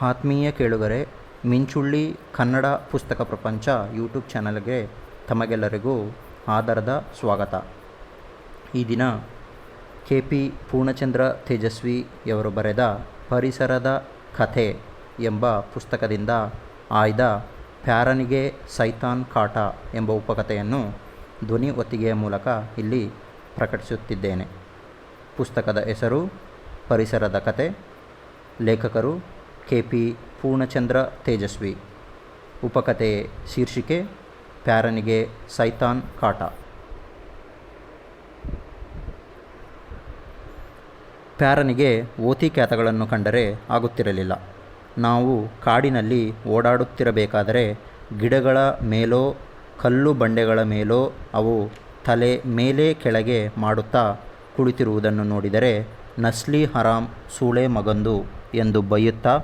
ಆತ್ಮೀಯ ಕೇಳುಗರೆ, ಮಿಂಚುಳ್ಳಿ ಕನ್ನಡ ಪುಸ್ತಕ ಪ್ರಪಂಚ ಯೂಟ್ಯೂಬ್ ಚಾನಲ್ಗೆ ತಮಗೆಲ್ಲರಿಗೂ ಆದರದ ಸ್ವಾಗತ. ಈ ದಿನ KP ಪೂರ್ಣಚಂದ್ರ ತೇಜಸ್ವಿಯವರು ಬರೆದ ಪರಿಸರದ ಕಥೆ ಎಂಬ ಪುಸ್ತಕದಿಂದ ಆಯ್ದ ಪ್ಯಾರನಿಗೆ ಸೈತಾನ್ ಕಾಟ ಎಂಬ ಉಪಕಥೆಯನ್ನು ಧ್ವನಿ ಒತ್ತಿಗೆಯ ಮೂಲಕ ಇಲ್ಲಿ ಪ್ರಕಟಿಸುತ್ತಿದ್ದೇನೆ. ಪುಸ್ತಕದ ಹೆಸರು ಪರಿಸರದ ಕಥೆ. ಲೇಖಕರು KP ಪೂರ್ಣಚಂದ್ರ ತೇಜಸ್ವಿ. ಉಪಕಥೆ ಶೀರ್ಷಿಕೆ ಪ್ಯಾರನಿಗೆ ಸೈತಾನ್ ಕಾಟ. ಪ್ಯಾರನಿಗೆ ಓತಿ ಕ್ಯಾತಗಳನ್ನು ಕಂಡರೆ ಆಗುತ್ತಿರಲಿಲ್ಲ. ನಾವು ಕಾಡಿನಲ್ಲಿ ಓಡಾಡುತ್ತಿರಬೇಕಾದರೆ ಗಿಡಗಳ ಮೇಲೋ ಕಲ್ಲು ಬಂಡೆಗಳ ಮೇಲೋ ಅವು ತಲೆ ಮೇಲೆ ಕೆಳಗೆ ಮಾಡುತ್ತಾ ಕುಳಿತಿರುವುದನ್ನು ನೋಡಿದರೆ ನಸ್ಲಿ ಹರಾಮ್ ಸೂಳೆ ಮಗಂದು ಎಂದು ಬೈಯುತ್ತಾ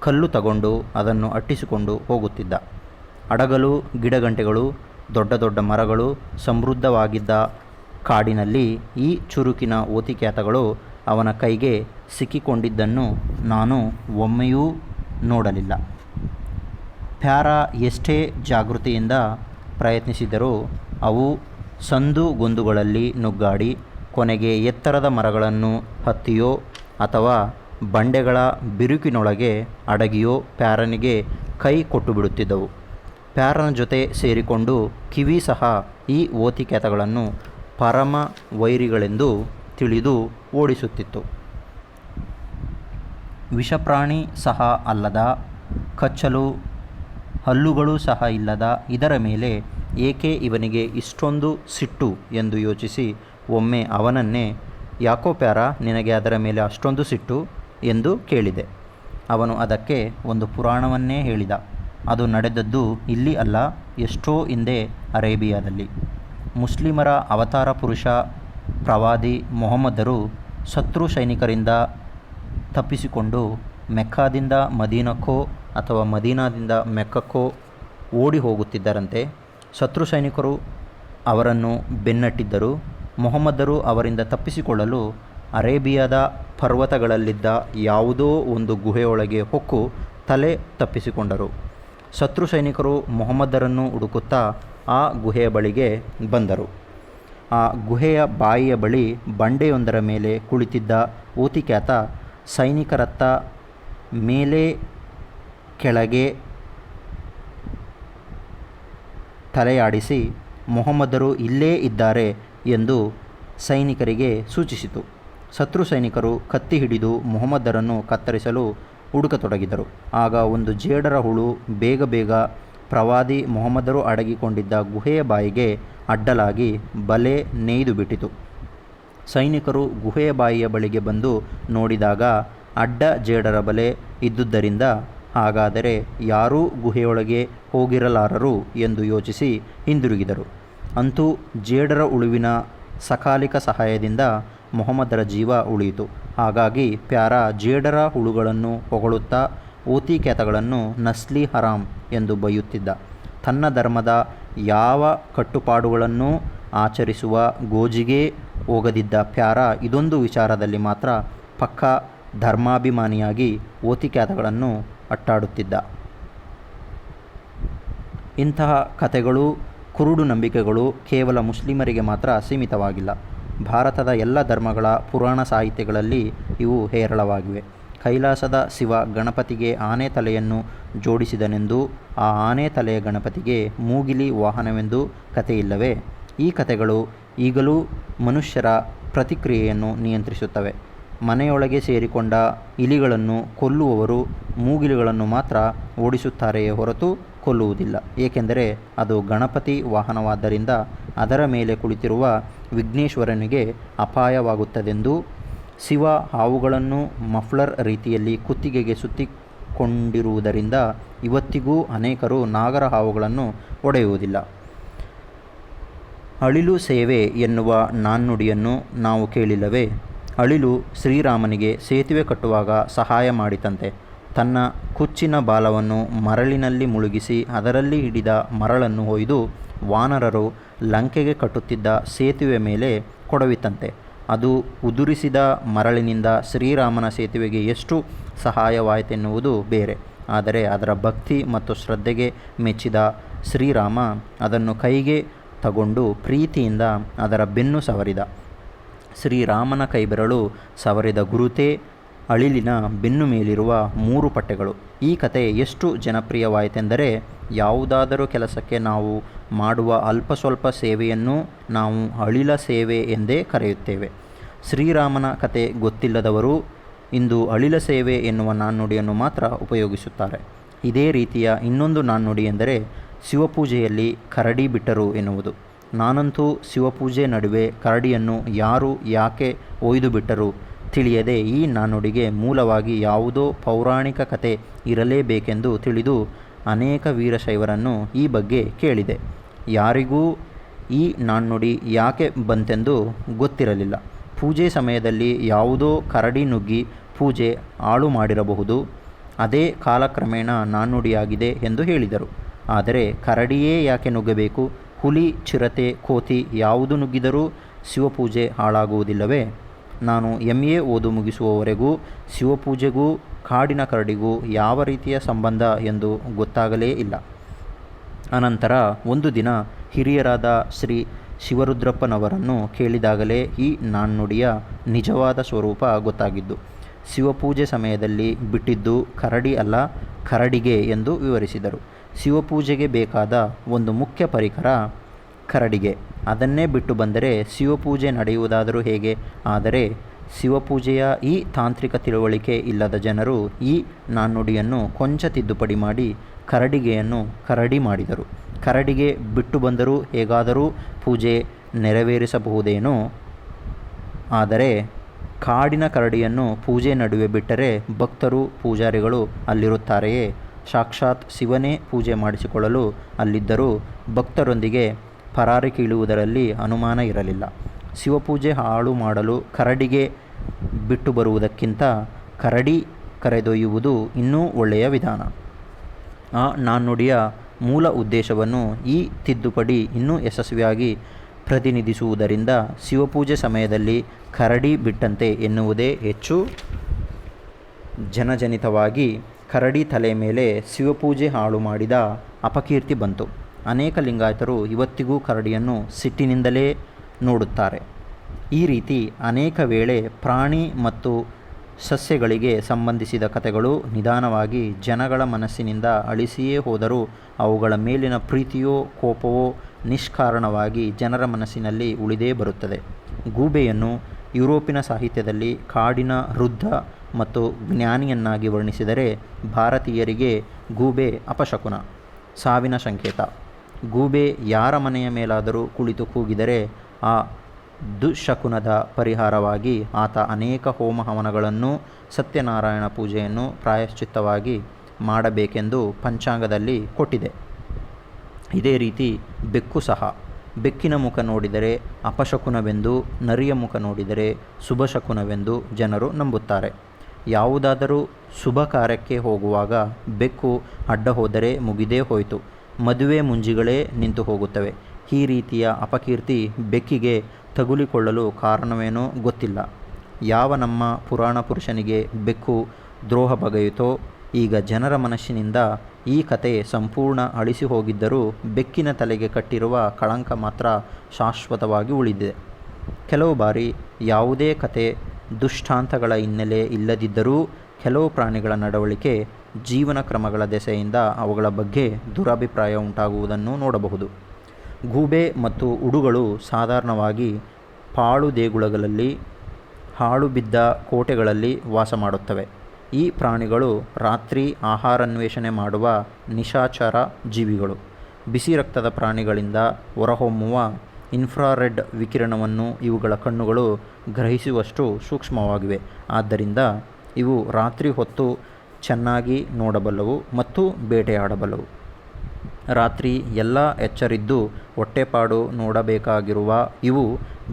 ಕಲ್ಲು ತಗೊಂಡು ಅದನ್ನು ಅಟ್ಟಿಸಿಕೊಂಡು ಹೋಗುತ್ತಿದ್ದ. ಅಡಗಲು ಗಿಡಗಂಟೆಗಳು, ದೊಡ್ಡ ದೊಡ್ಡ ಮರಗಳು ಸಮೃದ್ಧವಾಗಿದ್ದ ಕಾಡಿನಲ್ಲಿ ಈ ಚುರುಕಿನ ಓತಿಕ್ಯಾತಗಳು ಅವನ ಕೈಗೆ ಸಿಕ್ಕಿಕೊಂಡಿದ್ದನ್ನು ನಾನು ಒಮ್ಮೆಯೂ ನೋಡಲಿಲ್ಲ. ಪ್ಯಾರ ಎಷ್ಟೇ ಜಾಗೃತಿಯಿಂದ ಪ್ರಯತ್ನಿಸಿದರೂ ಅವು ಸಂದುಗೊಂದುಗಳಲ್ಲಿ ನುಗ್ಗಾಡಿ ಕೊನೆಗೆ ಎತ್ತರದ ಮರಗಳನ್ನು ಹತ್ತಿಯೋ ಅಥವಾ ಬಂಡೆಗಳ ಬಿರುಕಿನೊಳಗೆ ಅಡಗಿಯೋ ಪ್ಯಾರನಿಗೆ ಕೈ ಕೊಟ್ಟುಬಿಡುತ್ತಿದ್ದವು. ಪ್ಯಾರನ ಜೊತೆ ಸೇರಿಕೊಂಡು ಕಿವಿ ಸಹ ಈ ಓತಿಕ್ಯಾತಗಳನ್ನು ಪರಮ ವೈರಿಗಳೆಂದು ತಿಳಿದು ಓಡಿಸುತ್ತಿತ್ತು. ವಿಷಪ್ರಾಣಿ ಸಹ ಅಲ್ಲದ, ಕಚ್ಚಲು ಹಲ್ಲುಗಳು ಸಹ ಇಲ್ಲದ ಇದರ ಮೇಲೆ ಏಕೆ ಇವನಿಗೆ ಇಷ್ಟೊಂದು ಸಿಟ್ಟು ಎಂದು ಯೋಚಿಸಿ ಒಮ್ಮೆ ಅವನನ್ನೇ, ಯಾಕೋ ಪ್ಯಾರ, ನಿನಗೆ ಅದರ ಮೇಲೆ ಅಷ್ಟೊಂದು ಸಿಟ್ಟು ಎಂದು ಕೇಳಿದೆ. ಅವನು ಅದಕ್ಕೆ ಒಂದು ಪುರಾಣವನ್ನೇ ಹೇಳಿದ. ಅದು ನಡೆದದ್ದು ಇಲ್ಲಿ ಅಲ್ಲ, ಎಷ್ಟೋ ಹಿಂದೆ ಅರೇಬಿಯಾದಲ್ಲಿ. ಮುಸ್ಲಿಮರ ಅವತಾರ ಪುರುಷ ಪ್ರವಾದಿ ಮೊಹಮ್ಮದರು ಶತ್ರು ಸೈನಿಕರಿಂದ ತಪ್ಪಿಸಿಕೊಂಡು ಮೆಕ್ಕಾದಿಂದ ಮದೀನಕ್ಕೋ ಅಥವಾ ಮದೀನಾದಿಂದ ಮೆಕ್ಕಕ್ಕೋ ಓಡಿ ಹೋಗುತ್ತಿದ್ದರಂತೆ. ಶತ್ರು ಸೈನಿಕರು ಅವರನ್ನು ಬೆನ್ನಟ್ಟಿದ್ದರು. ಮೊಹಮ್ಮದರು ಅವರಿಂದ ತಪ್ಪಿಸಿಕೊಳ್ಳಲು ಅರೇಬಿಯಾದ ಪರ್ವತಗಳಲ್ಲಿದ್ದ ಯಾವುದೋ ಒಂದು ಗುಹೆಯೊಳಗೆ ಹೊಕ್ಕು ತಲೆ ತಪ್ಪಿಸಿಕೊಂಡರು. ಶತ್ರು ಸೈನಿಕರು ಮೊಹಮ್ಮದರನ್ನು ಹುಡುಕುತ್ತಾ ಆ ಗುಹೆಯ ಬಳಿಗೆ ಬಂದರು. ಆ ಗುಹೆಯ ಬಾಯಿಯ ಬಳಿ ಬಂಡೆಯೊಂದರ ಮೇಲೆ ಕುಳಿತಿದ್ದ ಓತಿಕ್ಯಾತ ಸೈನಿಕರತ್ತ ಮೇಲೆ ಕೆಳಗೆ ತಲೆಯಾಡಿಸಿ ಮೊಹಮ್ಮದರು ಇಲ್ಲೇ ಇದ್ದಾರೆ ಎಂದು ಸೈನಿಕರಿಗೆ ಸೂಚಿಸಿತು. ಶತ್ರು ಸೈನಿಕರು ಕತ್ತಿ ಹಿಡಿದು ಮೊಹಮ್ಮದರನ್ನು ಕತ್ತರಿಸಲು ಹುಡುಕತೊಡಗಿದರು. ಆಗ ಒಂದು ಜೇಡರ ಹುಳು ಬೇಗ ಬೇಗ ಪ್ರವಾದಿ ಮೊಹಮ್ಮದರು ಅಡಗಿಕೊಂಡಿದ್ದ ಗುಹೆಯ ಬಾಯಿಗೆ ಅಡ್ಡಲಾಗಿ ಬಲೆ ನೇಯ್ದು ಬಿಟ್ಟಿತು. ಸೈನಿಕರು ಗುಹೆಯ ಬಾಯಿಯ ಬಳಿಗೆ ಬಂದು ನೋಡಿದಾಗ ಅಡ್ಡ ಜೇಡರ ಬಲೆ ಇದ್ದುದರಿಂದ ಹಾಗಾದರೆ ಯಾರೂ ಗುಹೆಯೊಳಗೆ ಹೋಗಿರಲಾರರು ಎಂದು ಯೋಚಿಸಿ ಹಿಂದಿರುಗಿದರು. ಅಂತೂ ಜೇಡರ ಹುಳುವಿನ ಸಕಾಲಿಕ ಸಹಾಯದಿಂದ ಮೊಹಮ್ಮದರ ಜೀವ ಉಳಿಯಿತು. ಹಾಗಾಗಿ ಪ್ಯಾರ ಜೇಡರ ಹುಳುಗಳನ್ನು ಹೊಗಳುತ್ತಾ ಓತಿಕ್ಯಾತಗಳನ್ನು ನಸ್ಲಿ ಹರಾಮ್ ಎಂದು ಬೈಯುತ್ತಿದ್ದ. ತನ್ನ ಧರ್ಮದ ಯಾವ ಕಟ್ಟುಪಾಡುಗಳನ್ನೂ ಆಚರಿಸುವ ಗೋಜಿಗೇ ಹೋಗದಿದ್ದ ಪ್ಯಾರ ಇದೊಂದು ವಿಚಾರದಲ್ಲಿ ಮಾತ್ರ ಪಕ್ಕಾ ಧರ್ಮಾಭಿಮಾನಿಯಾಗಿ ಓತಿಕ್ಯಾತಗಳನ್ನು ಅಟ್ಟಾಡುತ್ತಿದ್ದ. ಇಂತಹ ಕಥೆಗಳು, ಕುರುಡು ನಂಬಿಕೆಗಳು ಕೇವಲ ಮುಸ್ಲಿಮರಿಗೆ ಮಾತ್ರ ಸೀಮಿತವಾಗಿಲ್ಲ. ಭಾರತದ ಎಲ್ಲ ಧರ್ಮಗಳ ಪುರಾಣ ಸಾಹಿತ್ಯಗಳಲ್ಲಿ ಇವು ಹೇರಳವಾಗಿವೆ. ಕೈಲಾಸದ ಶಿವ ಗಣಪತಿಗೆ ಆನೆ ತಲೆಯನ್ನು ಜೋಡಿಸಿದನೆಂದೂ ಆ ಆನೆ ತಲೆಯ ಗಣಪತಿಗೆ ಮೂಗಿಲಿ ವಾಹನವೆಂದೂ ಕಥೆಯಿಲ್ಲವೇ? ಈ ಕಥೆಗಳು ಈಗಲೂ ಮನುಷ್ಯರ ಪ್ರತಿಕ್ರಿಯೆಯನ್ನು ನಿಯಂತ್ರಿಸುತ್ತವೆ. ಮನೆಯೊಳಗೆ ಸೇರಿಕೊಂಡ ಇಲಿಗಳನ್ನು ಕೊಲ್ಲುವವರು ಮೂಗಿಲಿಗಳನ್ನು ಮಾತ್ರ ಓಡಿಸುತ್ತಾರೆಯೇ ಹೊರತು ಕೊಲ್ಲುವುದಿಲ್ಲ. ಏಕೆಂದರೆ ಅದು ಗಣಪತಿ ವಾಹನವಾದ್ದರಿಂದ ಅದರ ಮೇಲೆ ಕುಳಿತಿರುವ ವಿಘ್ನೇಶ್ವರನಿಗೆ ಅಪಾಯವಾಗುತ್ತದೆಂದೂ, ಶಿವ ಹಾವುಗಳನ್ನು ಮಫ್ಲರ್ ರೀತಿಯಲ್ಲಿ ಕುತ್ತಿಗೆಗೆ ಸುತ್ತಿಕೊಂಡಿರುವುದರಿಂದ ಇವತ್ತಿಗೂ ಅನೇಕರು ನಾಗರ ಹಾವುಗಳನ್ನು ಹೊಡೆಯುವುದಿಲ್ಲ. ಅಳಿಲು ಸೇವೆ ಎನ್ನುವ ನಾಣ್ಣುಡಿಯನ್ನು ನಾವು ಕೇಳಿಲ್ಲವೇ? ಅಳಿಲು ಶ್ರೀರಾಮನಿಗೆ ಸೇತುವೆ ಕಟ್ಟುವಾಗ ಸಹಾಯ ಮಾಡಿತಂತೆ. ತನ್ನ ಕುಚ್ಚಿನ ಬಾಲವನ್ನು ಮರಳಿನಲ್ಲಿ ಮುಳುಗಿಸಿ ಅದರಲ್ಲಿ ಹಿಡಿದ ಮರಳನ್ನು ಒಯ್ದು ವಾನರರು ಲಂಕೆಗೆ ಕಟ್ಟುತ್ತಿದ್ದ ಸೇತುವೆ ಮೇಲೆ ಕೊಡವಿತಂತೆ. ಅದು ಉದುರಿಸಿದ ಮರಳಿನಿಂದ ಶ್ರೀರಾಮನ ಸೇತುವೆಗೆ ಎಷ್ಟು ಸಹಾಯವಾಯಿತೆನ್ನುವುದು ಬೇರೆ. ಆದರೆ ಅದರ ಭಕ್ತಿ ಮತ್ತು ಶ್ರದ್ಧೆಗೆ ಮೆಚ್ಚಿದ ಶ್ರೀರಾಮ ಅದನ್ನು ಕೈಗೆ ತಗೊಂಡು ಪ್ರೀತಿಯಿಂದ ಅದರ ಬೆನ್ನು ಸವರಿದ. ಶ್ರೀರಾಮನ ಕೈಬೆರಳು ಸವರಿದ ಗುರುತೇ ಅಳಿಲಿನ ಬೆನ್ನು ಮೇಲಿರುವ 3 ಪಟ್ಟೆಗಳು. ಈ ಕತೆ ಎಷ್ಟು ಜನಪ್ರಿಯವಾಯಿತೆಂದರೆ, ಯಾವುದಾದರೂ ಕೆಲಸಕ್ಕೆ ನಾವು ಮಾಡುವ ಅಲ್ಪ ಸ್ವಲ್ಪ ಸೇವೆಯನ್ನು ನಾವು ಅಳಿಲ ಸೇವೆ ಎಂದೇ ಕರೆಯುತ್ತೇವೆ. ಶ್ರೀರಾಮನ ಕತೆ ಗೊತ್ತಿಲ್ಲದವರು ಇಂದು ಅಳಿಲ ಸೇವೆ ಎನ್ನುವ ನಾಣ್ಣುಡಿಯನ್ನು ಮಾತ್ರ ಉಪಯೋಗಿಸುತ್ತಾರೆ. ಇದೇ ರೀತಿಯ ಇನ್ನೊಂದು ನಾಣ್ಣುಡಿ ಎಂದರೆ ಶಿವಪೂಜೆಯಲ್ಲಿ ಕರಡಿ ಬಿಟ್ಟರು ಎನ್ನುವುದು. ನಾನಂತೂ ಶಿವಪೂಜೆ ನಡುವೆ ಕರಡಿಯನ್ನು ಯಾರು ಯಾಕೆ ಒಯ್ದು ಬಿಟ್ಟರು ತಿಳಿಯದೆ ಈ ನಾಣ್ಣುಡಿಗೆ ಮೂಲವಾಗಿ ಯಾವುದೋ ಪೌರಾಣಿಕ ಕತೆ ಇರಲೇಬೇಕೆಂದು ತಿಳಿದು ಅನೇಕ ವೀರಶೈವರನ್ನು ಈ ಬಗ್ಗೆ ಕೇಳಿದೆ. ಯಾರಿಗೂ ಈ ನಾಣ್ಣುಡಿ ಯಾಕೆ ಬಂತೆಂದು ಗೊತ್ತಿರಲಿಲ್ಲ. ಪೂಜೆ ಸಮಯದಲ್ಲಿ ಯಾವುದೋ ಕರಡಿ ನುಗ್ಗಿ ಪೂಜೆ ಹಾಳು ಮಾಡಿರಬಹುದು, ಅದೇ ಕಾಲಕ್ರಮೇಣ ನಾಣ್ಣುಡಿಯಾಗಿದೆ ಎಂದು ಹೇಳಿದರು. ಆದರೆ ಕರಡಿಯೇ ಯಾಕೆ ನುಗ್ಗಬೇಕು? ಹುಲಿ, ಚಿರತೆ, ಕೋತಿ ಯಾವುದು ನುಗ್ಗಿದರೂ ಶಿವಪೂಜೆ ಹಾಳಾಗುವುದಿಲ್ಲವೇ? ನಾನು MA ಓದು ಮುಗಿಸುವವರೆಗೂ ಶಿವಪೂಜೆಗೂ ಕಾಡಿನ ಕರಡಿಗೂ ಯಾವ ರೀತಿಯ ಸಂಬಂಧ ಎಂದು ಗೊತ್ತಾಗಲೇ ಇಲ್ಲ. ಅನಂತರ ಒಂದು ದಿನ ಹಿರಿಯರಾದ ಶ್ರೀ ಶಿವರುದ್ರಪ್ಪನವರನ್ನು ಕೇಳಿದಾಗಲೇ ಈ ನಾಣ್ಣುಡಿಯ ನಿಜವಾದ ಸ್ವರೂಪ ಗೊತ್ತಾಗಿದ್ದು. ಶಿವಪೂಜೆ ಸಮಯದಲ್ಲಿ ಬಿಟ್ಟಿದ್ದು ಕರಡಿ ಅಲ್ಲ, ಕರಡಿಗೆ ಎಂದು ವಿವರಿಸಿದರು. ಶಿವಪೂಜೆಗೆ ಬೇಕಾದ ಒಂದು ಮುಖ್ಯ ಪರಿಕರ ಕರಡಿಗೆ. ಅದನ್ನೇ ಬಿಟ್ಟು ಬಂದರೆ ಶಿವಪೂಜೆ ನಡೆಯುವುದಾದರೂ ಹೇಗೆ? ಆದರೆ ಶಿವಪೂಜೆಯ ಈ ತಾಂತ್ರಿಕ ತಿಳುವಳಿಕೆ ಇಲ್ಲದ ಜನರು ಈ ನಾಣ್ಣುಡಿಯನ್ನು ಕೊಂಚ ತಿದ್ದುಪಡಿ ಮಾಡಿ ಕರಡಿಗೆಯನ್ನು ಕರಡಿ ಮಾಡಿದರು. ಕರಡಿಗೆ ಬಿಟ್ಟು ಬಂದರೂ ಹೇಗಾದರೂ ಪೂಜೆ ನೆರವೇರಿಸಬಹುದೇನೋ? ಆದರೆ ಕಾಡಿನ ಕರಡಿಯನ್ನು ಪೂಜೆ ನಡುವೆ ಬಿಟ್ಟರೆ ಭಕ್ತರು, ಪೂಜಾರಿಗಳು ಅಲ್ಲಿರುತ್ತಾರೆಯೇ? ಸಾಕ್ಷಾತ್ ಶಿವನೇ ಪೂಜೆ ಮಾಡಿಸಿಕೊಳ್ಳಲು ಅಲ್ಲಿದ್ದರೂ ಭಕ್ತರೊಂದಿಗೆ ಪರಾರಿ ಕೀಳುವುದರಲ್ಲಿ ಅನುಮಾನ ಇರಲಿಲ್ಲ. ಶಿವಪೂಜೆ ಹಾಳು ಮಾಡಲು ಕರಡಿಗೆ ಬಿಟ್ಟು ಬರುವುದಕ್ಕಿಂತ ಕರಡಿ ಕರೆದೊಯ್ಯುವುದು ಇನ್ನೂ ಒಳ್ಳೆಯ ವಿಧಾನ. ಆ ನಾಣ್ಣುಡಿಯ ಮೂಲ ಉದ್ದೇಶವನ್ನು ಈ ತಿದ್ದುಪಡಿ ಇನ್ನೂ ಯಶಸ್ವಿಯಾಗಿ ಪ್ರತಿನಿಧಿಸುವುದರಿಂದ ಶಿವಪೂಜೆ ಸಮಯದಲ್ಲಿ ಕರಡಿ ಬಿಟ್ಟಂತೆ ಎನ್ನುವುದೇ ಹೆಚ್ಚು ಜನಜನಿತವಾಗಿ ಕರಡಿ ತಲೆ ಮೇಲೆ ಶಿವಪೂಜೆ ಹಾಳು ಮಾಡಿದ ಅಪಕೀರ್ತಿ ಬಂತು. ಅನೇಕ ಲಿಂಗಾಯತರು ಇವತ್ತಿಗೂ ಕರಡಿಯನ್ನು ಸಿಟ್ಟಿನಿಂದಲೇ ನೋಡುತ್ತಾರೆ. ಈ ರೀತಿ ಅನೇಕ ವೇಳೆ ಪ್ರಾಣಿ ಮತ್ತು ಸಸ್ಯಗಳಿಗೆ ಸಂಬಂಧಿಸಿದ ಕಥೆಗಳು ನಿಧಾನವಾಗಿ ಜನಗಳ ಮನಸ್ಸಿನಿಂದ ಅಳಿಸಿಯೇ ಹೋದರೂ ಅವುಗಳ ಮೇಲಿನ ಪ್ರೀತಿಯೋ ಕೋಪವೋ ನಿಷ್ಕಾರಣವಾಗಿ ಜನರ ಮನಸ್ಸಿನಲ್ಲಿ ಉಳಿದೇ ಬರುತ್ತದೆ. ಗೂಬೆಯನ್ನು ಯುರೋಪಿನ ಸಾಹಿತ್ಯದಲ್ಲಿ ಕಾಡಿನ ವೃದ್ಧ ಮತ್ತು ಜ್ಞಾನಿಯನ್ನಾಗಿ ವರ್ಣಿಸಿದರೆ, ಭಾರತೀಯರಿಗೆ ಗೂಬೆ ಅಪಶಕುನ, ಸಾವಿನ ಸಂಕೇತ. ಗೂಬೆ ಯಾರ ಮನೆಯ ಮೇಲಾದರೂ ಕುಳಿತು ಕೂಗಿದರೆ ಆ ದುಶ್ಶಕುನದ ಪರಿಹಾರವಾಗಿ ಆತ ಅನೇಕ ಹೋಮ ಹವನಗಳನ್ನು, ಸತ್ಯನಾರಾಯಣ ಪೂಜೆಯನ್ನು ಪ್ರಾಯಶ್ಚಿತ್ತವಾಗಿ ಮಾಡಬೇಕೆಂದು ಪಂಚಾಂಗದಲ್ಲಿ ಕೊಟ್ಟಿದೆ. ಇದೇ ರೀತಿ ಬೆಕ್ಕು ಸಹ. ಬೆಕ್ಕಿನ ಮುಖ ನೋಡಿದರೆ ಅಪಶಕುನವೆಂದು, ನರಿಯ ಮುಖ ನೋಡಿದರೆ ಶುಭಶಕುನವೆಂದು ಜನರು ನಂಬುತ್ತಾರೆ. ಯಾವುದಾದರೂ ಶುಭ ಕಾರ್ಯಕ್ಕೆ ಹೋಗುವಾಗ ಬೆಕ್ಕು ಅಡ್ಡ ಹೋದರೆ ಮುಗಿದೇ ಹೋಯಿತು, ಮದುವೆ ಮುಂಜಿಗಳೇ ನಿಂತು ಹೋಗುತ್ತವೆ. ಈ ರೀತಿಯ ಅಪಕೀರ್ತಿ ಬೆಕ್ಕಿಗೆ ತಗುಲಿಕೊಳ್ಳಲು ಕಾರಣವೇನೋ ಗೊತ್ತಿಲ್ಲ. ಯಾವ ನಮ್ಮ ಪುರಾಣ ಪುರುಷನಿಗೆ ಬೆಕ್ಕು ದ್ರೋಹ ಬಗೆಯಿತೋ, ಈಗ ಜನರ ಮನಸ್ಸಿನಿಂದ ಈ ಕತೆ ಸಂಪೂರ್ಣ ಅಳಿಸಿ ಹೋಗಿದ್ದರೂ ಬೆಕ್ಕಿನ ತಲೆಗೆ ಕಟ್ಟಿರುವ ಕಳಂಕ ಮಾತ್ರ ಶಾಶ್ವತವಾಗಿ ಉಳಿದಿದೆ. ಕೆಲವು ಬಾರಿ ಯಾವುದೇ ಕತೆ ದುಷ್ಟಾಂತಗಳ ಹಿನ್ನೆಲೆ ಇಲ್ಲದಿದ್ದರೂ ಕೆಲವು ಪ್ರಾಣಿಗಳ ನಡವಳಿಕೆ, ಜೀವನ ಕ್ರಮಗಳ ದೆಸೆಯಿಂದ ಅವುಗಳ ಬಗ್ಗೆ ದುರಭಿಪ್ರಾಯ ಉಂಟಾಗುವುದನ್ನು ನೋಡಬಹುದು. ಗೂಬೆ ಮತ್ತು ಉಡುಗಳು ಸಾಧಾರಣವಾಗಿ ಪಾಳು ದೇಗುಲಗಳಲ್ಲಿ, ಹಾಳು ಬಿದ್ದ ಕೋಟೆಗಳಲ್ಲಿ ವಾಸ ಮಾಡುತ್ತವೆ. ಈ ಪ್ರಾಣಿಗಳು ರಾತ್ರಿ ಆಹಾರಾನ್ವೇಷಣೆ ಮಾಡುವ ನಿಶಾಚರ ಜೀವಿಗಳು. ಬಿಸಿ ರಕ್ತದ ಪ್ರಾಣಿಗಳಿಂದ ಹೊರಹೊಮ್ಮುವ ಇನ್ಫ್ರಾರೆಡ್ ವಿಕಿರಣವನ್ನು ಇವುಗಳ ಕಣ್ಣುಗಳು ಗ್ರಹಿಸುವಷ್ಟು ಸೂಕ್ಷ್ಮವಾಗಿವೆ. ಆದ್ದರಿಂದ ಇವು ರಾತ್ರಿ ಹೊತ್ತು ಚೆನ್ನಾಗಿ ನೋಡಬಲ್ಲವು ಮತ್ತು ಬೇಟೆಯಾಡಬಲ್ಲವು. ರಾತ್ರಿ ಎಲ್ಲ ಎಚ್ಚರಿದ್ದು ಹೊಟ್ಟೆಪಾಡು ನೋಡಬೇಕಾಗಿರುವ ಇವು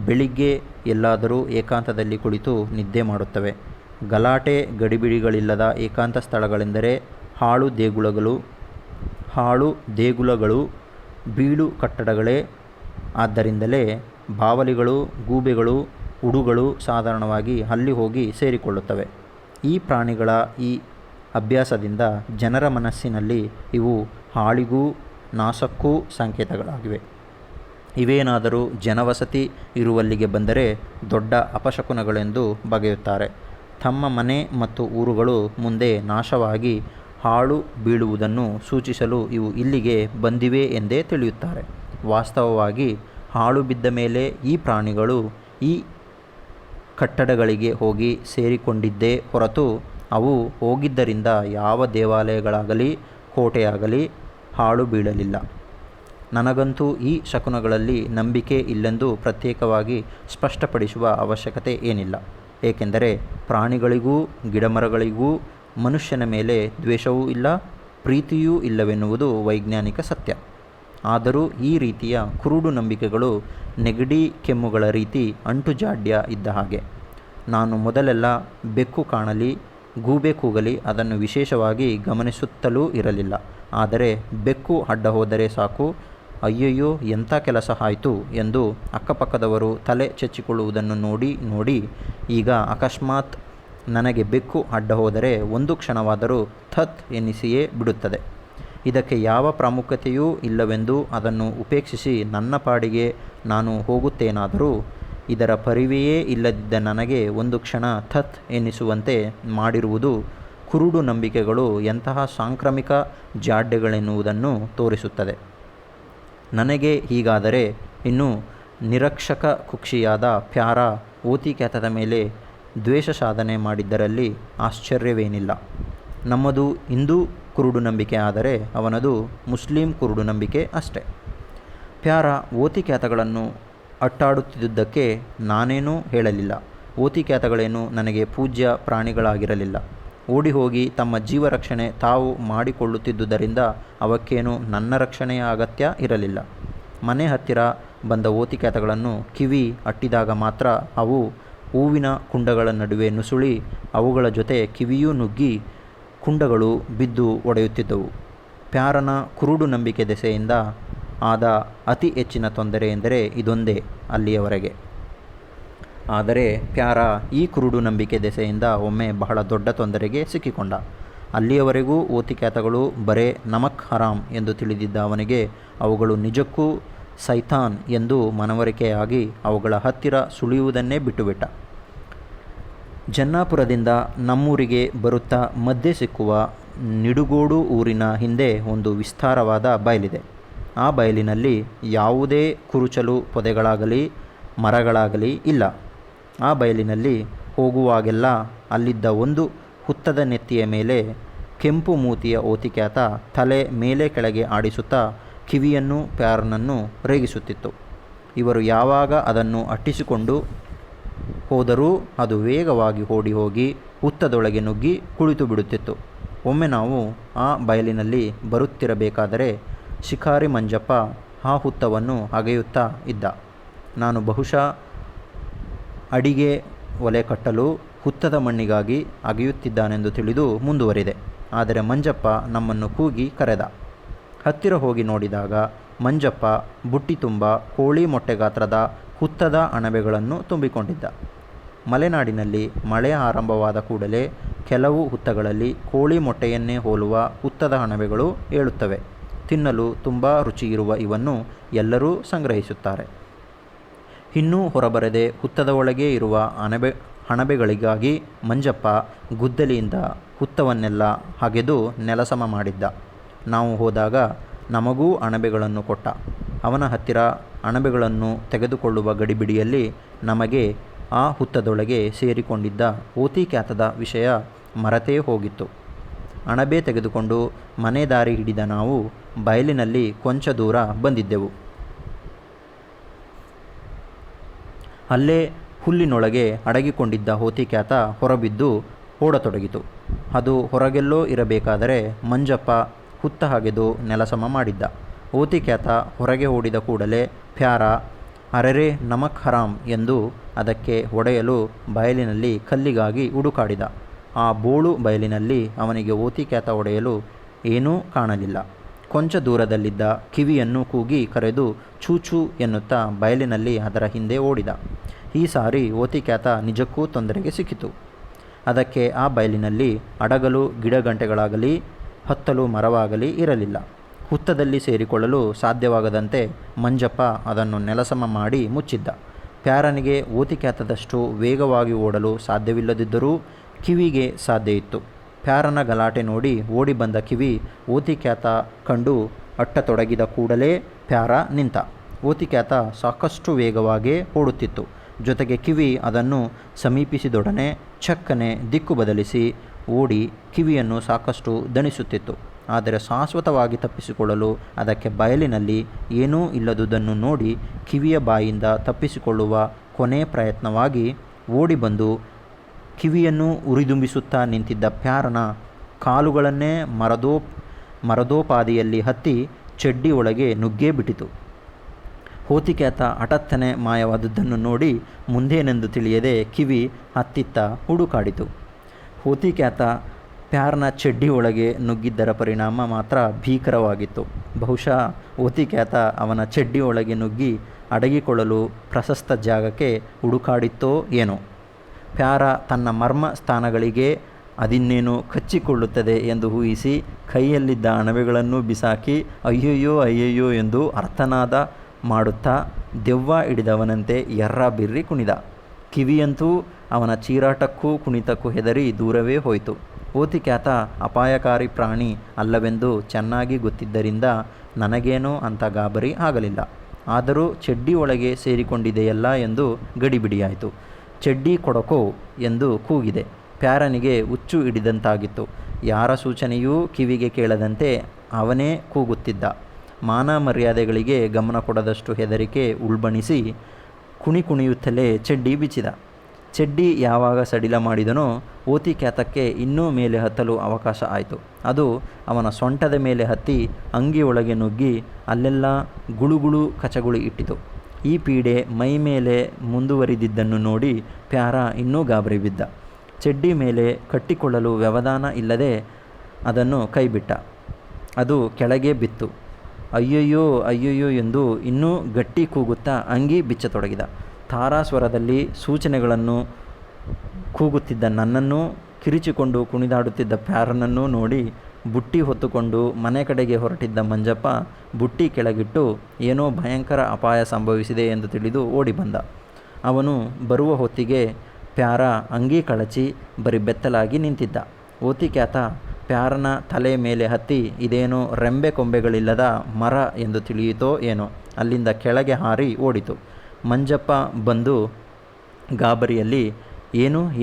ಬೆಳಿಗ್ಗೆ ಎಲ್ಲಾದರೂ ಏಕಾಂತದಲ್ಲಿ ಕುಳಿತು ನಿದ್ದೆ ಮಾಡುತ್ತವೆ. ಗಲಾಟೆ ಗಡಿಬಿಡಿಗಳಿಲ್ಲದ ಏಕಾಂತ ಸ್ಥಳಗಳೆಂದರೆ ಹಾಳು ದೇಗುಲಗಳು, ಬೀಳು ಕಟ್ಟಡಗಳೇ. ಆದ್ದರಿಂದಲೇ ಬಾವಲಿಗಳು, ಗೂಬೆಗಳು ಉಡುಗಳು ಸಾಧಾರಣವಾಗಿ ಅಲ್ಲಿ ಹೋಗಿ ಸೇರಿಕೊಳ್ಳುತ್ತವೆ. ಈ ಪ್ರಾಣಿಗಳ ಈ ಅಭ್ಯಾಸದಿಂದ ಜನರ ಮನಸ್ಸಿನಲ್ಲಿ ಇವು ಹಾಳಿಗೂ ನಾಶಕ್ಕೂ ಸಂಕೇತಗಳಾಗಿವೆ. ಇವೇನಾದರೂ ಜನವಸತಿ ಇರುವಲ್ಲಿಗೆ ಬಂದರೆ ದೊಡ್ಡ ಅಪಶಕುನಗಳೆಂದು ಬಗೆಯುತ್ತಾರೆ. ತಮ್ಮ ಮನೆ ಮತ್ತು ಊರುಗಳು ಮುಂದೆ ನಾಶವಾಗಿ ಹಾಳು ಬೀಳುವುದನ್ನು ಸೂಚಿಸಲು ಇವು ಇಲ್ಲಿಗೆ ಬಂದಿವೆ ಎಂದೇ ತಿಳಿಯುತ್ತಾರೆ. ವಾಸ್ತವವಾಗಿ ಹಾಳು ಬಿದ್ದ ಮೇಲೆ ಈ ಪ್ರಾಣಿಗಳು ಈ ಕಟ್ಟಡಗಳಿಗೆ ಹೋಗಿ ಸೇರಿಕೊಂಡಿದ್ದೇ ಹೊರತು ಅವು ಹೋಗಿದ್ದರಿಂದ ಯಾವ ದೇವಾಲಯಗಳಾಗಲಿ ಕೋಟೆಯಾಗಲಿ ಹಾಳು ಬೀಳಲಿಲ್ಲ. ನನಗಂತೂ ಈ ಶಕುನಗಳಲ್ಲಿ ನಂಬಿಕೆ ಇಲ್ಲೆಂದು ಪ್ರತ್ಯೇಕವಾಗಿ ಸ್ಪಷ್ಟಪಡಿಸುವ ಅವಶ್ಯಕತೆ ಏನಿಲ್ಲ. ಏಕೆಂದರೆ ಪ್ರಾಣಿಗಳಿಗೂ ಗಿಡಮರಗಳಿಗೂ ಮನುಷ್ಯನ ಮೇಲೆ ದ್ವೇಷವೂ ಇಲ್ಲ, ಪ್ರೀತಿಯೂ ಇಲ್ಲವೆನ್ನುವುದು ವೈಜ್ಞಾನಿಕ ಸತ್ಯ. ಆದರೂ ಈ ರೀತಿಯ ಕುರುಡು ನಂಬಿಕೆಗಳು ನೆಗಡಿ ಕೆಮ್ಮುಗಳ ರೀತಿ ಅಂಟುಜಾಡ್ಯ ಇದ್ದ ಹಾಗೆ. ನಾನು ಮೊದಲೆಲ್ಲ ಬೆಕ್ಕು ಕಾಣಲಿ ಗೂಬೆ ಕೂಗಲಿ ಅದನ್ನು ವಿಶೇಷವಾಗಿ ಗಮನಿಸುತ್ತಲೂ ಇರಲಿಲ್ಲ. ಆದರೆ ಬೆಕ್ಕು ಅಡ್ಡ ಹೋದರೆ ಸಾಕು, ಅಯ್ಯಯ್ಯೋ ಎಂಥ ಕೆಲಸ ಆಯಿತು ಎಂದು ಅಕ್ಕಪಕ್ಕದವರು ತಲೆ ಚೆಚ್ಚಿಕೊಳ್ಳುವುದನ್ನು ನೋಡಿ ಈಗ ಅಕಸ್ಮಾತ್ ನನಗೆ ಬೆಕ್ಕು ಅಡ್ಡ ಹೋದರೆ ಒಂದು ಕ್ಷಣವಾದರೂ ಥತ್ ಎನ್ನಿಸಿಯೇ ಬಿಡುತ್ತದೆ. ಇದಕ್ಕೆ ಯಾವ ಪ್ರಾಮುಖ್ಯತೆಯೂ ಇಲ್ಲವೆಂದು ಅದನ್ನು ಉಪೇಕ್ಷಿಸಿ ನನ್ನ ಪಾಡಿಗೆ ನಾನು ಹೋಗುತ್ತೇನಾದರೂ ಇದರ ಪರಿವೆಯೇ ಇಲ್ಲದಿದ್ದ ನನಗೆ ಒಂದು ಕ್ಷಣ ಥತ್ ಎನ್ನಿಸುವಂತೆ ಮಾಡಿರುವುದು ಕುರುಡು ನಂಬಿಕೆಗಳು ಎಂತಹ ಸಾಂಕ್ರಾಮಿಕ ಜಾಡ್ಯಗಳೆನ್ನುವುದನ್ನು ತೋರಿಸುತ್ತದೆ. ನನಗೆ ಹೀಗಾದರೆ ಇನ್ನು ನಿರಕ್ಷಕ ಕುಕ್ಷಿಯಾದ ಪ್ಯಾರಾ ಓತಿಕ್ಯಾತದ ಮೇಲೆ ದ್ವೇಷ ಸಾಧನೆ ಮಾಡಿದ್ದರಲ್ಲಿ ಆಶ್ಚರ್ಯವೇನಿಲ್ಲ. ನಮ್ಮದು ಹಿಂದೂ ಕುರುಡು ನಂಬಿಕೆ ಆದರೆ ಅವನದು ಮುಸ್ಲಿಂ ಕುರುಡು ನಂಬಿಕೆ ಅಷ್ಟೆ. ಪ್ಯಾರಾ ಓತಿಕ್ಯಾತಗಳನ್ನು ಅಟ್ಟಾಡುತ್ತಿದ್ದುದಕ್ಕೆ ನಾನೇನೂ ಹೇಳಲಿಲ್ಲ. ಓತಿಕ್ಯಾತಗಳೇನು ನನಗೆ ಪೂಜ್ಯ ಪ್ರಾಣಿಗಳಾಗಿರಲಿಲ್ಲ. ಓಡಿ ಹೋಗಿ ತಮ್ಮ ಜೀವರಕ್ಷಣೆ ತಾವು ಮಾಡಿಕೊಳ್ಳುತ್ತಿದ್ದುದರಿಂದ ಅವಕ್ಕೇನು ನನ್ನ ರಕ್ಷಣೆಯ ಅಗತ್ಯ ಇರಲಿಲ್ಲ. ಮನೆ ಹತ್ತಿರ ಬಂದ ಓತಿಕ್ಯಾತಗಳನ್ನು ಕಿವಿ ಅಟ್ಟಿದಾಗ ಮಾತ್ರ ಅವು ಹೂವಿನ ಕುಂಡಗಳ ನಡುವೆ ನುಸುಳಿ ಅವುಗಳ ಜೊತೆ ಕಿವಿಯೂ ನುಗ್ಗಿ ಕುಂಡಗಳು ಬಿದ್ದು ಒಡೆಯುತ್ತಿದ್ದವು. ಪ್ಯಾರನ ಕುರುಡು ನಂಬಿಕೆ ದೆಸೆಯಿಂದ ಆದ ಅತಿ ಹೆಚ್ಚಿನ ತೊಂದರೆ ಎಂದರೆ ಇದೊಂದೇ ಅಲ್ಲಿಯವರೆಗೆ. ಆದರೆ ಪ್ಯಾರಾ ಈ ಕುರುಡು ನಂಬಿಕೆ ದೆಸೆಯಿಂದ ಒಮ್ಮೆ ಬಹಳ ದೊಡ್ಡ ತೊಂದರೆಗೆ ಸಿಕ್ಕಿಕೊಂಡ. ಅಲ್ಲಿಯವರೆಗೂ ಓತಿಕ್ಯಾತಗಳು ಬರೇ ನಮಕ್ ಹರಾಮ್ ಎಂದು ತಿಳಿದಿದ್ದ ಅವನಿಗೆ ಅವುಗಳು ನಿಜಕ್ಕೂ ಸೈತಾನ್ ಎಂದು ಮನವರಿಕೆಯಾಗಿ ಅವುಗಳ ಹತ್ತಿರ ಸುಳಿಯುವುದನ್ನೇ ಬಿಟ್ಟುಬಿಟ್ಟ. ಜನ್ನಾಪುರದಿಂದ ನಮ್ಮೂರಿಗೆ ಬರುತ್ತಾ ಮಧ್ಯೆ ಸಿಕ್ಕುವ ನಿಡುಗೋಡು ಊರಿನ ಹಿಂದೆ ಒಂದು ವಿಸ್ತಾರವಾದ ಬಯಲಿದೆ. ಆ ಬಯಲಿನಲ್ಲಿ ಯಾವುದೇ ಕುರುಚಲು ಪೊದೆಗಳಾಗಲಿ ಮರಗಳಾಗಲಿ ಇಲ್ಲ. ಆ ಬಯಲಿನಲ್ಲಿ ಹೋಗುವಾಗೆಲ್ಲ ಅಲ್ಲಿದ್ದ ಒಂದು ಹುತ್ತದ ನೆತ್ತಿಯ ಮೇಲೆ ಕೆಂಪು ಮೂತಿಯ ಓತಿಕ್ಯಾತ ತಲೆ ಮೇಲೆ ಕೆಳಗೆ ಆಡಿಸುತ್ತಾ ಕಿವಿಯನ್ನು ಪ್ಯಾರನನ್ನು ರೇಗಿಸುತ್ತಿತ್ತು. ಇವರು ಯಾವಾಗ ಅದನ್ನು ಅಟ್ಟಿಸಿಕೊಂಡು ಹೋದರೂ ಅದು ವೇಗವಾಗಿ ಓಡಿ ಹೋಗಿ ಹುತ್ತದೊಳಗೆ ನುಗ್ಗಿ ಕುಳಿತು ಬಿಡುತ್ತಿತ್ತು. ಒಮ್ಮೆ ನಾವು ಆ ಬಯಲಿನಲ್ಲಿ ಬರುತ್ತಿರಬೇಕಾದರೆ ಶಿಕಾರಿ ಮಂಜಪ್ಪ ಆ ಹುತ್ತವನ್ನು ಅಗೆಯುತ್ತಾ ಇದ್ದ. ನಾನು ಬಹುಶಃ ಅಡಿಗೆ ಒಲೆ ಕಟ್ಟಲು ಹುತ್ತದ ಮಣ್ಣಿಗಾಗಿ ಅಗೆಯುತ್ತಿದ್ದಾನೆಂದು ತಿಳಿದು ಮುಂದುವರಿದೆ. ಆದರೆ ಮಂಜಪ್ಪ ನಮ್ಮನ್ನು ಕೂಗಿ ಕರೆದ. ಹತ್ತಿರ ಹೋಗಿ ನೋಡಿದಾಗ ಮಂಜಪ್ಪ ಬುಟ್ಟಿ ತುಂಬ ಕೋಳಿ ಮೊಟ್ಟೆ ಗಾತ್ರದ ಹುತ್ತದ ಅಣಬೆಗಳನ್ನು ತುಂಬಿಕೊಂಡಿದ್ದ. ಮಲೆನಾಡಿನಲ್ಲಿ ಮಳೆ ಆರಂಭವಾದ ಕೂಡಲೇ ಕೆಲವು ಹುತ್ತಗಳಲ್ಲಿ ಕೋಳಿ ಮೊಟ್ಟೆಯನ್ನೇ ಹೋಲುವ ಹುತ್ತದ ಅಣಬೆಗಳು ಏಳುತ್ತವೆ. ತಿನ್ನಲು ತುಂಬ ರುಚಿಯಿರುವ ಇವನ್ನು ಎಲ್ಲರೂ ಸಂಗ್ರಹಿಸುತ್ತಾರೆ. ಇನ್ನೂ ಹೊರಬರದೆ ಹುತ್ತದ ಒಳಗೆ ಇರುವ ಅಣಬೆಗಳಿಗಾಗಿ ಮಂಜಪ್ಪ ಗುದ್ದಲಿಯಿಂದ ಹುತ್ತವನ್ನೆಲ್ಲ ಅಗೆದು ನೆಲಸಮ ಮಾಡಿದ್ದ. ನಾವು ಹೋದಾಗ ನಮಗೂ ಅಣಬೆಗಳನ್ನು ಕೊಟ್ಟ. ಅವನ ಹತ್ತಿರ ಅಣಬೆಗಳನ್ನು ತೆಗೆದುಕೊಳ್ಳುವ ಗಡಿಬಿಡಿಯಲ್ಲಿ ನಮಗೆ ಆ ಹುತ್ತದೊಳಗೆ ಸೇರಿಕೊಂಡಿದ್ದ ಓತಿಕ್ಯಾತದ ವಿಷಯ ಮರೆತೇ ಹೋಗಿತ್ತು. ಅಣಬೆ ತೆಗೆದುಕೊಂಡು ಮನೆ ದಾರಿ ಹಿಡಿದ ನಾವು ಬಯಲಿನಲ್ಲಿ ಕೊಂಚ ದೂರ ಬಂದಿದ್ದೆವು. ಅಲ್ಲೇ ಹುಲ್ಲಿನೊಳಗೆ ಅಡಗಿಕೊಂಡಿದ್ದ ಓತಿಕ್ಯಾತ ಹೊರಬಿದ್ದು ಓಡತೊಡಗಿತು. ಅದು ಹೊರಗೆಲ್ಲೋ ಇರಬೇಕಾದರೆ ಮಂಜಪ್ಪ ಹುತ್ತ ಹಗೆದು ನೆಲಸಮ ಮಾಡಿದ್ದ. ಓತಿಕ್ಯಾತ ಹೊರಗೆ ಓಡಿದ ಕೂಡಲೇ ಪ್ಯಾರಾ ಅರೆರೆ ನಮಕ್ ಹರಾಮ್ ಎಂದು ಅದಕ್ಕೆ ಹೊಡೆಯಲು ಬಯಲಿನಲ್ಲಿ ಕಲ್ಲಿಗಾಗಿ ಹುಡುಕಾಡಿದ. ಆ ಬೋಳು ಬಯಲಿನಲ್ಲಿ ಅವನಿಗೆ ಓತಿಕ್ಯಾತ ಹೊಡೆಯಲು ಏನೂ ಕಾಣಲಿಲ್ಲ. ಕೊಂಚ ದೂರದಲ್ಲಿದ್ದ ಕಿವಿಯನ್ನು ಕೂಗಿ ಕರೆದು ಚೂಚೂ ಎನ್ನುತ್ತಾ ಬಯಲಿನಲ್ಲಿ ಅದರ ಹಿಂದೆ ಓಡಿದ. ಈ ಸಾರಿ ಓತಿಕ್ಯಾತ ನಿಜಕ್ಕೂ ತೊಂದರೆಗೆ ಸಿಕ್ಕಿತು. ಅದಕ್ಕೆ ಆ ಬಯಲಿನಲ್ಲಿ ಅಡಗಲು ಗಿಡಗಂಟೆಗಳಾಗಲಿ ಹತ್ತಲು ಮರವಾಗಲಿ ಇರಲಿಲ್ಲ. ಹುತ್ತದಲ್ಲಿ ಸೇರಿಕೊಳ್ಳಲು ಸಾಧ್ಯವಾಗದಂತೆ ಮಂಜಪ್ಪ ಅದನ್ನು ನೆಲಸಮ ಮಾಡಿ ಮುಚ್ಚಿದ್ದ. ಪ್ಯಾರನಿಗೆ ಓತಿಕ್ಯಾತದಷ್ಟು ವೇಗವಾಗಿ ಓಡಲು ಸಾಧ್ಯವಿಲ್ಲದಿದ್ದರೂ ಕಿವಿಗೆ ಸಾಧ್ಯ ಇತ್ತು. ಪ್ಯಾರನ ಗಲಾಟೆ ನೋಡಿ ಓಡಿ ಬಂದ ಕಿವಿ ಓತಿಕ್ಯಾತ ಕಂಡು ಅಟ್ಟತೊಡಗಿದ ಕೂಡಲೇ ಪ್ಯಾರ ನಿಂತ. ಓತಿಕ್ಯಾತ ಸಾಕಷ್ಟು ವೇಗವಾಗಿ ಓಡುತ್ತಿತ್ತು. ಜೊತೆಗೆ ಕಿವಿ ಅದನ್ನು ಸಮೀಪಿಸಿದೊಡನೆ ಚಕ್ಕನೆ ದಿಕ್ಕು ಬದಲಿಸಿ ಓಡಿ ಕಿವಿಯನ್ನು ಸಾಕಷ್ಟು ದಣಿಸುತ್ತಿತ್ತು. ಆದರೆ ಶಾಶ್ವತವಾಗಿ ತಪ್ಪಿಸಿಕೊಳ್ಳಲು ಅದಕ್ಕೆ ಬಯಲಿನಲ್ಲಿ ಏನೂ ಇಲ್ಲದುದನ್ನು ನೋಡಿ ಕಿವಿಯ ಬಾಯಿಂದ ತಪ್ಪಿಸಿಕೊಳ್ಳುವ ಕೊನೆ ಪ್ರಯತ್ನವಾಗಿ ಓಡಿ ಬಂದು ಕಿವಿಯನ್ನು ಉರಿದುಂಬಿಸುತ್ತಾ ನಿಂತಿದ್ದ ಪ್ಯಾರನ ಕಾಲುಗಳನ್ನೇ ಮರದೋಪಾದಿಯಲ್ಲಿ ಹತ್ತಿ ಚಡ್ಡಿ ಒಳಗೆ ನುಗ್ಗೇ ಬಿಟ್ಟಿತು. ಓತಿಕ್ಯಾತ ಹಠಾತ್ತನೆ ಮಾಯವಾದುದನ್ನು ನೋಡಿ ಮುಂದೇನೆಂದು ತಿಳಿಯದೆ ಕಿವಿ ಅತ್ತಿತ್ತ ಹುಡುಕಾಡಿತು. ಓತಿಕ್ಯಾತ ಪ್ಯಾರನ ಚಡ್ಡಿ ಒಳಗೆ ನುಗ್ಗಿದ್ದರ ಪರಿಣಾಮ ಮಾತ್ರ ಭೀಕರವಾಗಿತ್ತು. ಬಹುಶಃ ಓತಿಕ್ಯಾತ ಅವನ ಚಡ್ಡಿ ಒಳಗೆ ನುಗ್ಗಿ ಅಡಗಿಕೊಳ್ಳಲು ಪ್ರಶಸ್ತ ಜಾಗಕ್ಕೆ ಹುಡುಕಾಡಿತ್ತೋ ಏನೋ. ಪ್ಯಾರ ತನ್ನ ಮರ್ಮ ಸ್ಥಾನಗಳಿಗೆ ಅದಿನ್ನೇನು ಕಚ್ಚಿಕೊಳ್ಳುತ್ತದೆ ಎಂದು ಊಹಿಸಿ ಕೈಯಲ್ಲಿದ್ದ ಅಣಬೆಗಳನ್ನು ಬಿಸಾಕಿ ಅಯ್ಯಯ್ಯೋ ಅಯ್ಯಯ್ಯೋ ಎಂದು ಅರ್ಥನಾದ ಮಾಡುತ್ತಾ ದೆವ್ವ ಹಿಡಿದವನಂತೆ ಎರ್ರಾಬಿರ್ರಿ ಕುಣಿದ. ಕಿವಿಯಂತೂ ಅವನ ಚೀರಾಟಕ್ಕೂ ಕುಣಿತಕ್ಕೂ ಹೆದರಿ ದೂರವೇ ಹೋಯಿತು. ಓತಿಕ್ಯಾತ ಅಪಾಯಕಾರಿ ಪ್ರಾಣಿ ಅಲ್ಲವೆಂದು ಚೆನ್ನಾಗಿ ಗೊತ್ತಿದ್ದರಿಂದ ನನಗೇನೋ ಅಂಥ ಗಾಬರಿ ಆಗಲಿಲ್ಲ. ಆದರೂ ಚಡ್ಡಿ ಒಳಗೆ ಸೇರಿಕೊಂಡಿದೆಯಲ್ಲ ಎಂದು ಗಡಿಬಿಡಿಯಾಯಿತು. ಚಡ್ಡಿ ಕೊಡಕೋ ಎಂದು ಕೂಗಿದೆ. ಪ್ಯಾರನಿಗೆ ಹುಚ್ಚು ಹಿಡಿದಂತಾಗಿತ್ತು. ಯಾರ ಸೂಚನೆಯೂ ಕಿವಿಗೆ ಕೇಳದಂತೆ ಅವನೇ ಕೂಗುತ್ತಿದ್ದ. ಮಾನ ಮರ್ಯಾದೆಗಳಿಗೆ ಗಮನ ಕೊಡದಷ್ಟು ಹೆದರಿಕೆ ಉಲ್ಬಣಿಸಿ ಕುಣಿಯುತ್ತಲೇ ಚಡ್ಡಿ ಬಿಚ್ಚಿದ. ಚಡ್ಡಿ ಯಾವಾಗ ಸಡಿಲ ಮಾಡಿದನೋ ಓತಿಕ್ಯಾತಕ್ಕೆ ಇನ್ನೂ ಮೇಲೆ ಹತ್ತಲು ಅವಕಾಶ ಆಯಿತು. ಅದು ಅವನ ಸೊಂಟದ ಮೇಲೆ ಹತ್ತಿ ಅಂಗಿಯೊಳಗೆ ನುಗ್ಗಿ ಅಲ್ಲೆಲ್ಲ ಗುಳುಗುಳು ಕಚಗುಳಿ ಇಟ್ಟಿತು. ಈ ಪೀಡೆ ಮೈ ಮೇಲೆ ಮುಂದುವರಿದಿದ್ದನ್ನು ನೋಡಿ ಪ್ಯಾರ ಇನ್ನೂ ಗಾಬರಿ ಬಿದ್ದ. ಚಡ್ಡಿ ಮೇಲೆ ಕಟ್ಟಿಕೊಳ್ಳಲು ವ್ಯವಧಾನ ಇಲ್ಲದೆ ಅದನ್ನು ಕೈಬಿಟ್ಟ. ಅದು ಕೆಳಗೆ ಬಿತ್ತು. ಅಯ್ಯಯ್ಯೋ ಅಯ್ಯಯ್ಯೋ ಎಂದು ಇನ್ನೂ ಗಟ್ಟಿ ಕೂಗುತ್ತಾ ಅಂಗಿ ಬಿಚ್ಚತೊಡಗಿದ. ತಾರಾಸ್ವರದಲ್ಲಿ ಸೂಚನೆಗಳನ್ನು ಕೂಗುತ್ತಿದ್ದ ನನ್ನನ್ನು, ಕಿರಿಚಿಕೊಂಡು ಕುಣಿದಾಡುತ್ತಿದ್ದ ಪ್ಯಾರನನ್ನು ನೋಡಿ ಬುಟ್ಟಿ ಹೊತ್ತುಕೊಂಡು ಮನೆ ಕಡೆಗೆ ಹೊರಟಿದ್ದ ಮಂಜಪ್ಪ ಬುಟ್ಟಿ ಕೆಳಗಿಟ್ಟು ಏನೋ ಭಯಂಕರ ಅಪಾಯ ಸಂಭವಿಸಿದೆ ಎಂದು ತಿಳಿದು ಓಡಿ ಬಂದ. ಅವನು ಬರುವ ಹೊತ್ತಿಗೆ ಪ್ಯಾರ ಅಂಗಿ ಕಳಚಿ ಬರೀ ಬೆತ್ತಲಾಗಿ ನಿಂತಿದ್ದ. ಓತಿಕ್ಯಾತ ಪ್ಯಾರನ ತಲೆ ಮೇಲೆ ಹತ್ತಿ ಇದೇನೋ ರೆಂಬೆ ಕೊಂಬೆಗಳಿಲ್ಲದ ಮರ ಎಂದು ತಿಳಿಯಿತೋ ಏನೋ ಅಲ್ಲಿಂದ ಕೆಳಗೆ ಹಾರಿ ಓಡಿತು. ಮಂಜಪ್ಪ ಬಂದು ಗಾಬರಿಯಲ್ಲಿ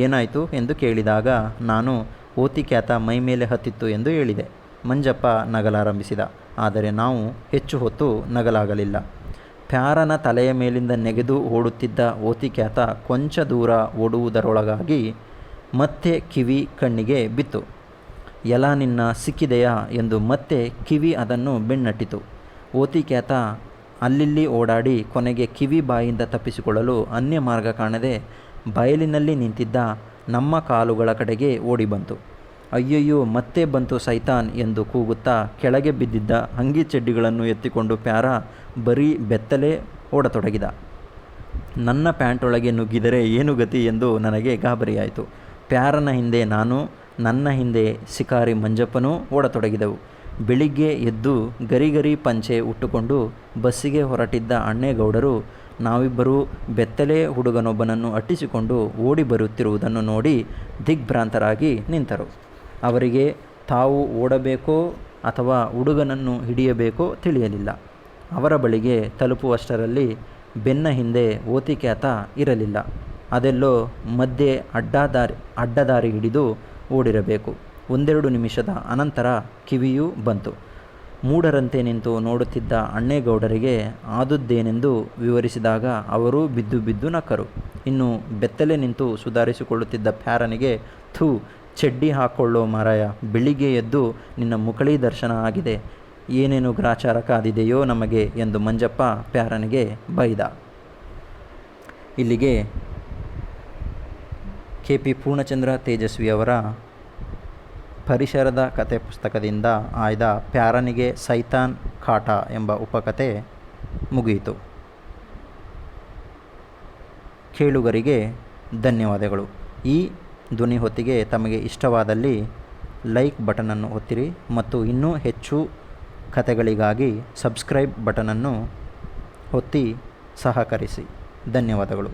ಏನಾಯಿತು ಎಂದು ಕೇಳಿದಾಗ ನಾನು ಓತಿಕ್ಯಾತ ಮೈ ಮೇಲೆ ಹತ್ತಿತ್ತು ಎಂದು ಹೇಳಿದೆ. ಮಂಜಪ್ಪ ನಗಲಾರಂಭಿಸಿದ. ಆದರೆ ನಾವು ಹೆಚ್ಚು ಹೊತ್ತು ನಗಲಾಗಲಿಲ್ಲ. ಪ್ಯಾರನ ತಲೆಯ ಮೇಲಿಂದ ನೆಗೆದು ಓಡುತ್ತಿದ್ದ ಓತಿಕ್ಯಾತ ಕೊಂಚ ದೂರ ಓಡುವುದರೊಳಗಾಗಿ ಮತ್ತೆ ಕಿವಿ ಕಣ್ಣಿಗೆ ಬಿತ್ತು. ಎಲ ನಿನ್ನ ಸಿಕ್ಕಿದೆಯಾ ಎಂದು ಮತ್ತೆ ಕಿವಿ ಅದನ್ನು ಬೆನ್ನಟ್ಟಿತು. ಓತಿಕ್ಯಾತ ಅಲ್ಲಿಲ್ಲಿ ಓಡಾಡಿ ಕೊನೆಗೆ ಕಿವಿ ಬಾಯಿಂದ ತಪ್ಪಿಸಿಕೊಳ್ಳಲು ಅನ್ಯ ಮಾರ್ಗ ಕಾಣದೆ ಬಯಲಿನಲ್ಲಿ ನಿಂತಿದ್ದ ನಮ್ಮ ಕಾಲುಗಳ ಕಡೆಗೆ ಓಡಿ ಬಂತು. ಅಯ್ಯಯ್ಯೋ ಮತ್ತೆ ಬಂತು ಸೈತಾನ್ ಎಂದು ಕೂಗುತ್ತಾ ಕೆಳಗೆ ಬಿದ್ದಿದ್ದ ಅಂಗಿ ಚಡ್ಡಿಗಳನ್ನು ಎತ್ತಿಕೊಂಡು ಪ್ಯಾರ ಬರೀ ಬೆತ್ತಲೇ ಓಡತೊಡಗಿದ. ನನ್ನ ಪ್ಯಾಂಟೊಳಗೆ ನುಗ್ಗಿದರೆ ಏನು ಗತಿ ಎಂದು ನನಗೆ ಗಾಬರಿಯಾಯಿತು. ಪ್ಯಾರನ ಹಿಂದೆ ನಾನು, ನನ್ನ ಹಿಂದೆ ಶಿಕಾರಿ ಮಂಜಪ್ಪನೂ ಓಡತೊಡಗಿದೆವು. ಬೆಳಿಗ್ಗೆ ಎದ್ದು ಗರಿಗರಿ ಪಂಚೆ ಉಟ್ಟುಕೊಂಡು ಬಸ್ಸಿಗೆ ಹೊರಟಿದ್ದ ಅಣ್ಣೇಗೌಡರು ನಾವಿಬ್ಬರೂ ಬೆತ್ತಲೆ ಹುಡುಗನೊಬ್ಬನನ್ನು ಅಟ್ಟಿಸಿಕೊಂಡು ಓಡಿ ಬರುತ್ತಿರುವುದನ್ನು ನೋಡಿ ದಿಗ್ಭ್ರಾಂತರಾಗಿ ನಿಂತರು. ಅವರಿಗೆ ತಾವು ಓಡಬೇಕೋ ಅಥವಾ ಹುಡುಗನನ್ನು ಹಿಡಿಯಬೇಕೋ ತಿಳಿಯಲಿಲ್ಲ. ಅವರ ಬಳಿಗೆ ತಲುಪುವಷ್ಟರಲ್ಲಿ ಬೆನ್ನ ಹಿಂದೆ ಓತಿಕ್ಯಾತ ಇರಲಿಲ್ಲ. ಅದೆಲ್ಲೋ ಮಧ್ಯೆ ಅಡ್ಡದಾರಿ ಹಿಡಿದು ಓಡಿರಬೇಕು. ಒಂದೆರಡು ನಿಮಿಷದ ಅನಂತರ ಕಿವಿಯೂ ಬಂತು. ಮೂಢರಂತೆ ನಿಂತು ನೋಡುತ್ತಿದ್ದ ಅಣ್ಣೇಗೌಡರಿಗೆ ಆದುದ್ದೇನೆಂದು ವಿವರಿಸಿದಾಗ ಅವರೂ ಬಿದ್ದು ನಕ್ಕರು. ಇನ್ನು ಬೆತ್ತಲೆ ನಿಂತು ಸುಧಾರಿಸಿಕೊಳ್ಳುತ್ತಿದ್ದ ಪ್ಯಾರನಿಗೆ ಥೂ, ಚಡ್ಡಿ ಹಾಕ್ಕೊಳ್ಳೋ ಮಾರಾಯ, ಬೆಳಿಗ್ಗೆ ಎದ್ದು ನಿನ್ನ ಮುಕಳಿ ದರ್ಶನ ಆಗಿದೆ, ಏನೇನು ಗ್ರಾಚಾರ ಕಾದಿದೆಯೋ ನಮಗೆ ಎಂದು ಮಂಜಪ್ಪ ಪ್ಯಾರನಿಗೆ ಬೈದ. ಇಲ್ಲಿಗೆ ಕೆ ಪಿ ಪೂರ್ಣಚಂದ್ರ ತೇಜಸ್ವಿಯವರ ಪರಿಸರದ ಕತೆ ಪುಸ್ತಕದಿಂದ ಆಯ್ದ ಪ್ಯಾರನಿಗೆ ಸೈತಾನ್ ಕಾಟ ಎಂಬ ಉಪಕತೆ ಮುಗಿಯಿತು. ಕೇಳುಗರಿಗೆ ಧನ್ಯವಾದಗಳು. ಈ ಧ್ವನಿ ಹೊತ್ತಿಗೆ ತಮಗೆ ಇಷ್ಟವಾದಲ್ಲಿ ಲೈಕ್ ಬಟನನ್ನು ಒತ್ತಿರಿ ಮತ್ತು ಇನ್ನೂ ಹೆಚ್ಚು ಕಥೆಗಳಿಗಾಗಿ ಸಬ್ಸ್ಕ್ರೈಬ್ ಬಟನನ್ನು ಒತ್ತಿ ಸಹಕರಿಸಿ. ಧನ್ಯವಾದಗಳು.